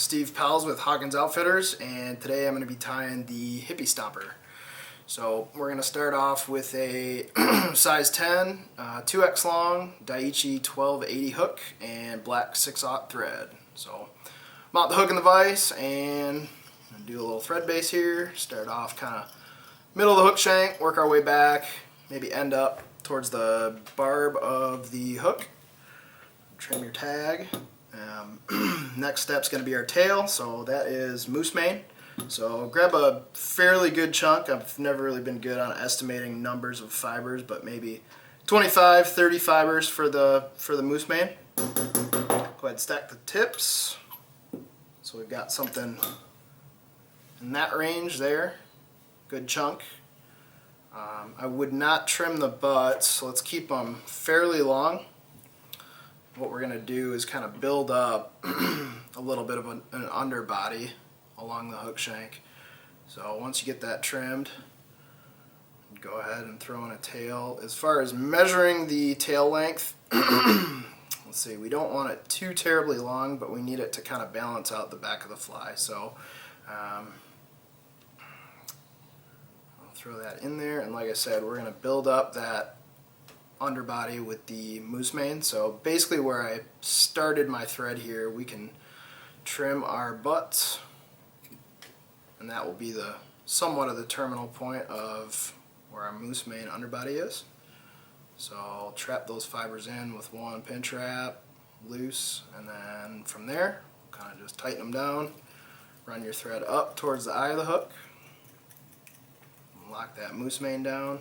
Steve Pels with Hawkins Outfitters, and today I'm going to be tying the Hippie Stomper. So we're going to start off with a size 10, 2x long, Daiichi 1280 hook, and black 6/0 thread. So mount the hook in the vise and do a little thread base here. Start off kind of middle of the hook shank, work our way back, maybe end up towards the barb of the hook. Trim your tag. Next step's going to be our tail, so that is moose mane. So grab a fairly good chunk. I've never really been good on estimating numbers of fibers, but maybe 25, 30 fibers for the moose mane. Go ahead and stack the tips. So we've got something in that range there. Good chunk. I would not trim the butts, so let's keep them fairly long. What we're going to do is kind of build up a little bit of an underbody along the hook shank. So once you get that trimmed, go ahead and throw in a tail. As far as measuring the tail length, let's see, we don't want it too terribly long, but we need it to kind of balance out the back of the fly. So I'll throw that in there, and like I said, we're going to build up that underbody with the moose mane. So basically where I started my thread here, we can trim our butts, and that will be the somewhat of the terminal point of where our moose mane underbody is. So I'll trap those fibers in with one pin trap, loose, and then from there kind of just tighten them down, run your thread up towards the eye of the hook, lock that moose mane down,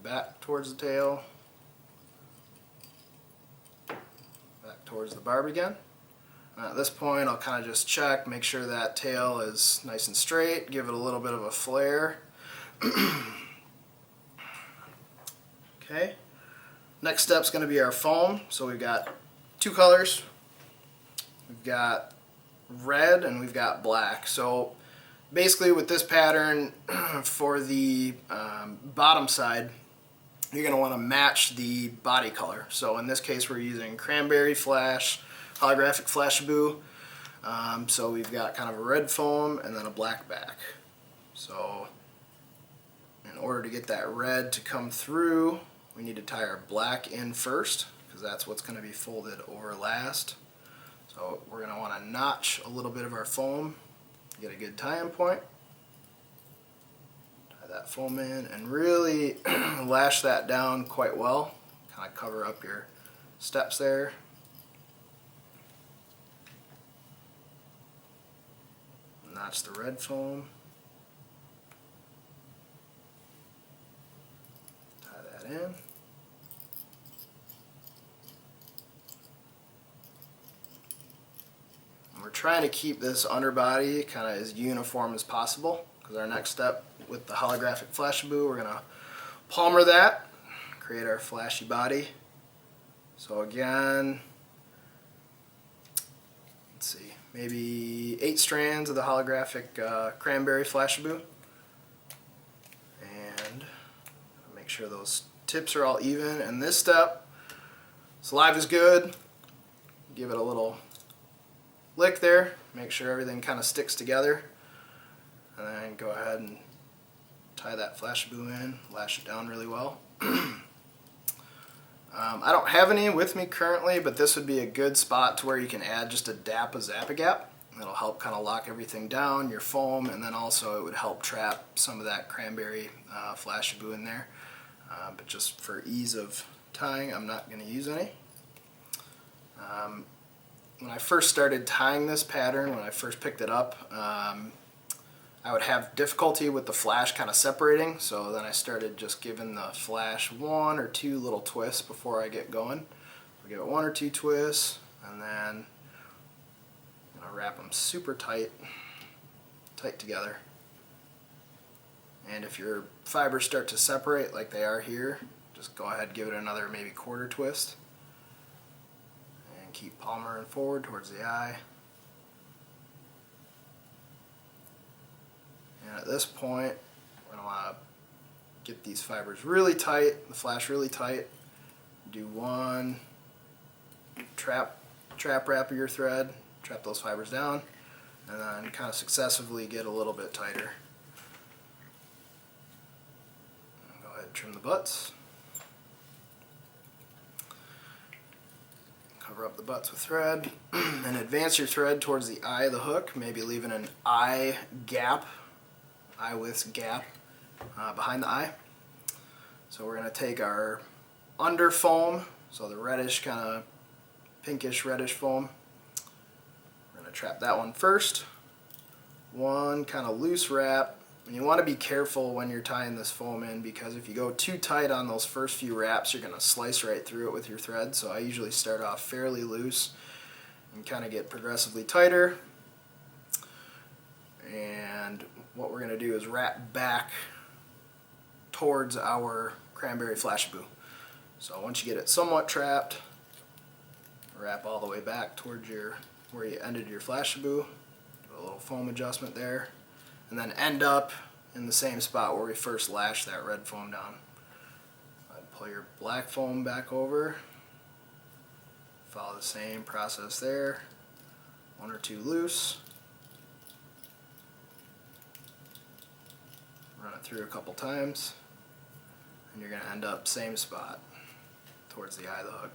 back towards the tail, back towards the barb again. At this point I'll kind of just check, make sure that tail is nice and straight, give it a little bit of a flare. Okay, next step's going to be our foam. So we've got two colors, we've got red and we've got black. So basically with this pattern, for the bottom side, you're going to want to match the body color. So in this case we're using cranberry flash, holographic Flashabou. So we've got kind of a red foam and then a black back. So in order to get that red to come through, we need to tie our black in first, because that's what's going to be folded over last. So we're going to want to notch a little bit of our foam, get a good tie-in point. That foam in and really lash that down quite well, kind of cover up your steps there. Notch the red foam, tie that in. And we're trying to keep this underbody kind of as uniform as possible, because our next step with the holographic Flashabou, we're going to palmer that, create our flashy body. So again, let's see, maybe 8 strands of the holographic cranberry Flashabou, and make sure those tips are all even. And this step, saliva is good, give it a little lick there, make sure everything kind of sticks together, and then go ahead and tie that Flashabou in, lash it down really well. I don't have any with me currently, but this would be a good spot to where you can add just a dap of Zap-A-Gap. It'll help kind of lock everything down, your foam, and then also it would help trap some of that cranberry Flashabou in there. But just for ease of tying, I'm not going to use any. When I first started tying this pattern, when I first picked it up, I would have difficulty with the flash kind of separating, so then I started just giving the flash 1 or 2 little twists before I get going. So give it 1 or 2 twists, and then wrap them super tight together. And if your fibers start to separate like they are here, just go ahead and give it another maybe quarter twist, and keep palmering forward towards the eye. And at this point, we're going to want to get these fibers really tight, the flash really tight. Do one trap trap wrap of your thread, trap those fibers down, and then kind of successively get a little bit tighter. Go ahead and trim the butts. Cover up the butts with thread, and advance your thread towards the eye of the hook, maybe leaving an eye gap, eye width gap behind the eye. So we're going to take our under foam, so the reddish, kind of pinkish reddish foam. We're going to trap that one first. One kind of loose wrap. And you want to be careful when you're tying this foam in, because if you go too tight on those first few wraps, you're going to slice right through it with your thread. So I usually start off fairly loose and kind of get progressively tighter. And what we're going to do is wrap back towards our cranberry Flashabou. So once you get it somewhat trapped, wrap all the way back towards where you ended your Flashabou. Do a little foam adjustment there. And then end up in the same spot where we first lashed that red foam down. Pull your black foam back over. Follow the same process there. One or two loose. Run it through a couple times. And you're going to end up same spot towards the eye of the hook.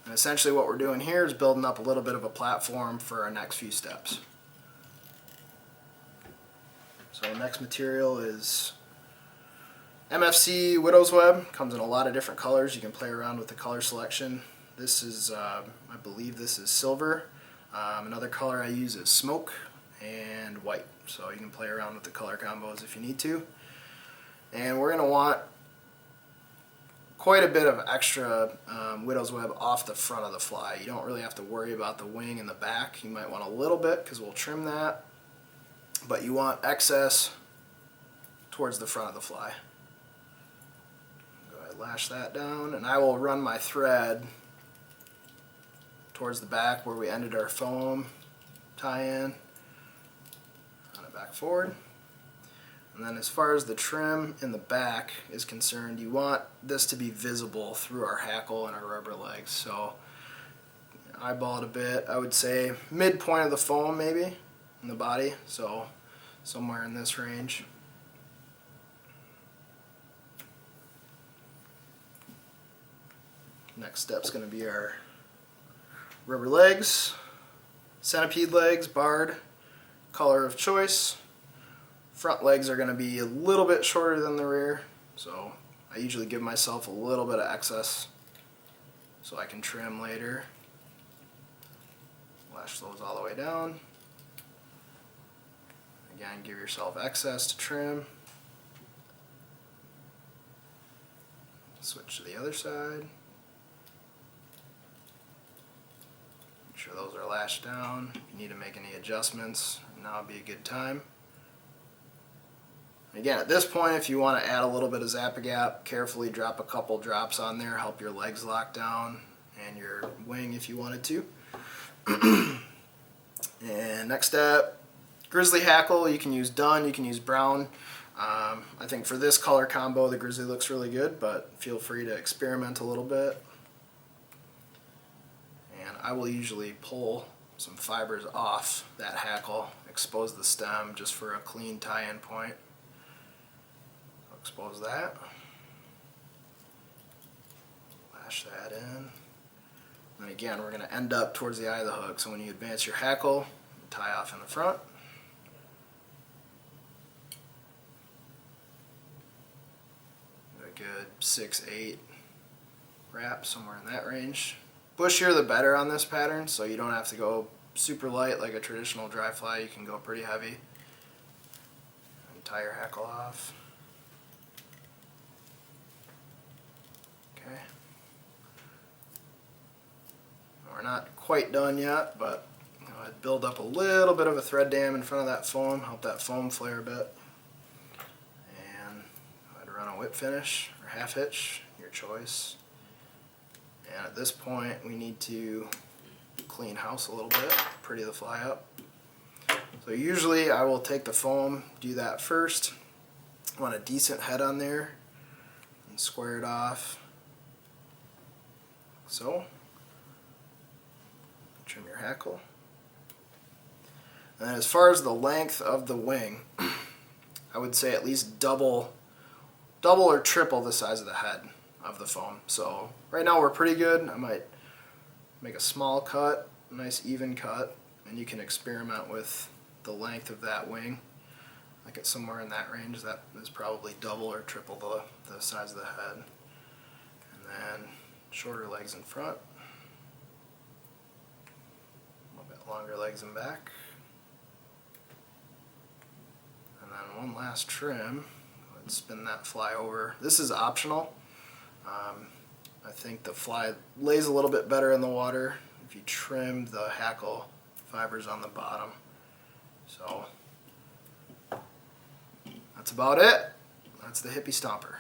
And essentially what we're doing here is building up a little bit of a platform for our next few steps. So the next material is MFC Widow's Web. Comes in a lot of different colors. You can play around with the color selection. This is, I believe this is silver. Another color I use is smoke and white. So you can play around with the color combos if you need to. And we're going to want quite a bit of extra Widow's Web off the front of the fly. You don't really have to worry about the wing and the back. You might want a little bit because we'll trim that. But you want excess towards the front of the fly. Go ahead, lash that down, and I will run my thread towards the back where we ended our foam tie-in. Run it back forward. And then as far as the trim in the back is concerned, you want this to be visible through our hackle and our rubber legs. So eyeball it a bit. I would say midpoint of the foam maybe in the body, so somewhere in this range. Next step's going to be our rubber legs, centipede legs, barred, color of choice. Front legs are going to be a little bit shorter than the rear, so I usually give myself a little bit of excess so I can trim later. Lash those all the way down. Again, give yourself excess to trim. Switch to the other side. Make sure those are lashed down. If you need to make any adjustments, now would be a good time. Again, at this point, if you want to add a little bit of Zap-A-Gap, carefully drop a couple drops on there, help your legs lock down, and your wing if you wanted to. And next step, Grizzly Hackle. You can use dun, you can use brown. I think for this color combo, the Grizzly looks really good, but feel free to experiment a little bit. And I will usually pull some fibers off that hackle, expose the stem just for a clean tie-in point. Expose that, lash that in, and again we're going to end up towards the eye of the hook, so when you advance your hackle, tie off in the front. A good 6-8 wrap, somewhere in that range. Bushier the better on this pattern, so you don't have to go super light like a traditional dry fly. You can go pretty heavy. And tie your hackle off. Okay. We're not quite done yet, but I'd build up a little bit of a thread dam in front of that foam, help that foam flare a bit. And I'd run a whip finish or half hitch, your choice. And at this point we need to clean house a little bit, pretty the fly up. So usually I will take the foam, do that first. I want a decent head on there and square it off. So, Trim your hackle. And as far as the length of the wing, I would say at least double or triple the size of the head of the foam. So right now we're pretty good. I might make a small cut, a nice even cut, and you can experiment with the length of that wing. Like it's somewhere in that range. That is probably double or triple the size of the head. And then shorter legs in front, a little bit longer legs in back. And then one last trim. Go ahead and spin that fly over. This is optional. I think the fly lays a little bit better in the water if you trim the hackle fibers on the bottom. So that's about it. That's the Hippie Stomper.